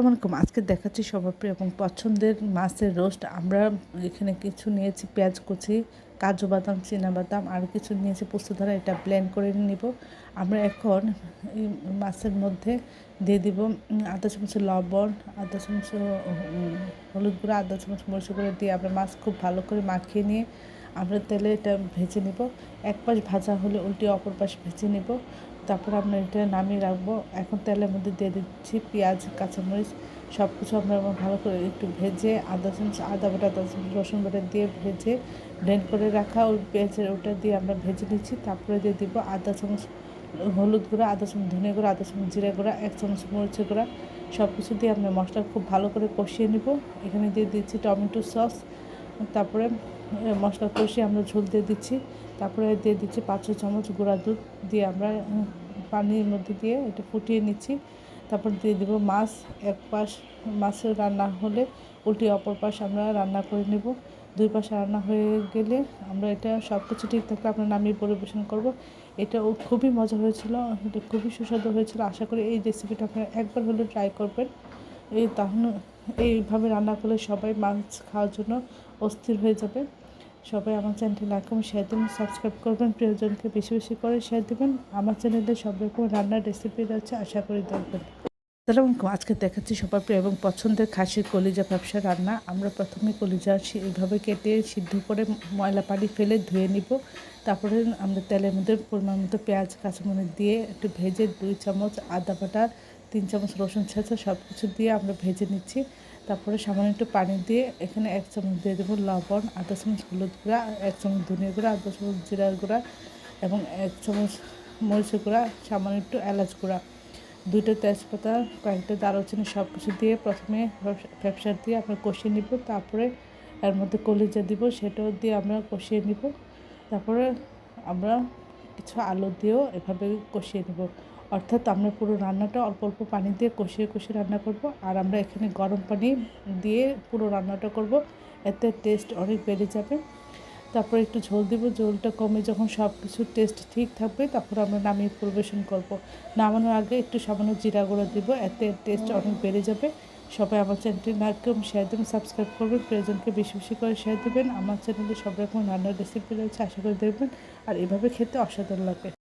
আসসালামু আলাইকুম। আজকে দেখাচ্ছি সবার প্রিয় এবং পছন্দের মাছের রোস্ট। আমরা এখানে কিছু নিয়েছি পেঁয়াজ কুচি, কাজু বাদাম, চিনাবাদাম আর কিছু নিয়েছি পোস্তদানা। এটা ব্লেন্ড করে নিব। আমরা এখন এই মাছের মধ্যে দিয়ে দিব আধা চামচ লবণ, আধা চামচ হলুদ গুঁড়া, আধা চামচ মরিচ গুঁড়া দিয়ে আমরা মাছ খুব ভালো করে মাখিয়ে নিয়ে আমরা তেলে এটা ভেজে নিব। এক পাশ ভাজা হলে উল্টিয়ে অপর পাশ ভেজে নিব। তারপর আমরা এটা নামিয়ে রাখবো। এখন তেলের মধ্যে দিয়ে দিচ্ছি পেঁয়াজ, কাঁচামরিচ সব কিছু আমরা ভালো করে একটু ভেজে আধা চামচ আদা বাটা, আধা চামচ রসুন বাটা দিয়ে ভেজে ব্লেন্ড করে রাখা ওই পেঁয়াজের ওটা দিয়ে আমরা ভেজে নিচ্ছি। তারপরে দিয়ে দিব আধা চামচ হলুদ গুঁড়া, আধা চামচ ধনে গুঁড়া, আধা চামচ জিরা গুঁড়া, এক চামচ মরিচের গুঁড়া। সব কিছু দিয়ে আমরা মশলা খুব ভালো করে কষিয়ে নিব। এখানে দিয়ে দিচ্ছি টমেটো সস। তারপরে মশলা কষিয়ে আমরা ঝোল দিয়ে দিচ্ছি। তারপরে দিয়ে দিচ্ছি 5 চামচ গুঁড়া দুধ দিয়ে আমরা পানির মধ্যে দিয়ে এটা ফুটিয়ে নিচ্ছি। তারপর দিয়ে দেবো মাছ। এক পাশ মাছের রান্না হলে উল্টিয়ে অপর পাশ আমরা রান্না করে নেব। দুই পাশে রান্না হয়ে গেলে আমরা এটা সব কিছু ঠিক থাকলে আমরা নামিয়ে পরিবেশন করব। এটা খুবই মজা হয়েছিল, এটা খুবই সুস্বাদু হয়েছিল। আশা করি এই রেসিপিটা আপনারা একবার হলেও ট্রাই করবেন। তাহলে এইভাবে রান্না করলে সবাই মাছ খাওয়ার জন্য অস্থির হয়ে যাবে। সবাই আমার চ্যানেলটি লাইক এবং শেয়ার দেবেন, সাবস্ক্রাইব করবেন, প্রিয়জনকে বেশি বেশি করে শেয়ার দেবেন। আমার চ্যানেলে সব রকম রান্নার রেসিপি আছে, আশা করি দেখবেন। আসসালামু আলাইকুম। আজকে দেখাচ্ছি সবার প্রিয় এবং পছন্দের খাসির কলিজা ব্যবসা রান্না। আমরা প্রথমে কলিজা এইভাবে কেটে সিদ্ধ করে ময়লা পানি ফেলে ধুয়ে নিব। তারপরে আমরা তেলের মধ্যে পরিমাণ মতো পেঁয়াজ, কাঁচামরিচ দিয়ে একটু ভেজে 2 চামচ আদা বাটা, 3 চামচ রসুন ছেঁচা সব কিছু দিয়ে আমরা ভেজে নিচ্ছি। তারপরে সামান্য একটু পানি দিয়ে এখানে 1 চামচ দিয়ে দেবো লবণ, আধা চামচ হলুদ গুঁড়া, 1 চামচ ধনিয়া গুঁড়া, আধা চামচ জিরার গুঁড়া এবং 1 চামচ মরিচের গুঁড়া, সামান্য একটু এলাচ গুঁড়া, 2টা তেজপাতা, কয়েকটা দারুচিনি সব কিছু দিয়ে প্রথমে ব্যবসা দিয়ে আমরা কষিয়ে নিব। তারপরে এর মধ্যে কলিজা দিব, সেটাও দিয়ে আমরা কষিয়ে নিব। তারপরে আমরা কিছু আলু দিয়েও এভাবে কষিয়ে নেব। অর্থাৎ আমরা পুরো রান্নাটা অল্প অল্প পানি দিয়ে কষিয়ে কষিয়ে রান্না করব। আর আমরা এখানে গরম পানি দিয়ে পুরো রান্নাটা করব, এতে টেস্ট অনেক বেড়ে যাবে। তারপরে একটু ঝোল দিব, ঝোলটা কমে যখন সব কিছু টেস্ট ঠিক থাকবে তারপর আমরা নামিয়ে পরিবেশন করব। নামানোর আগে একটু সামান্য জিরা গুঁড়ো দিব, এতে টেস্ট অনেক বেড়ে যাবে। সবাই আমার চ্যানেলটি লাইক এবং শেয়ার দেবেন, সাবস্ক্রাইব করবেন, প্রিয়জনকে বেশি বেশি করে শেয়ার দেবেন। আমার চ্যানেলে সব রকম রান্নার রেসিপি রয়েছে, আশা করে দেখবেন। আর এভাবে খেতে অসাধারণ লাগে।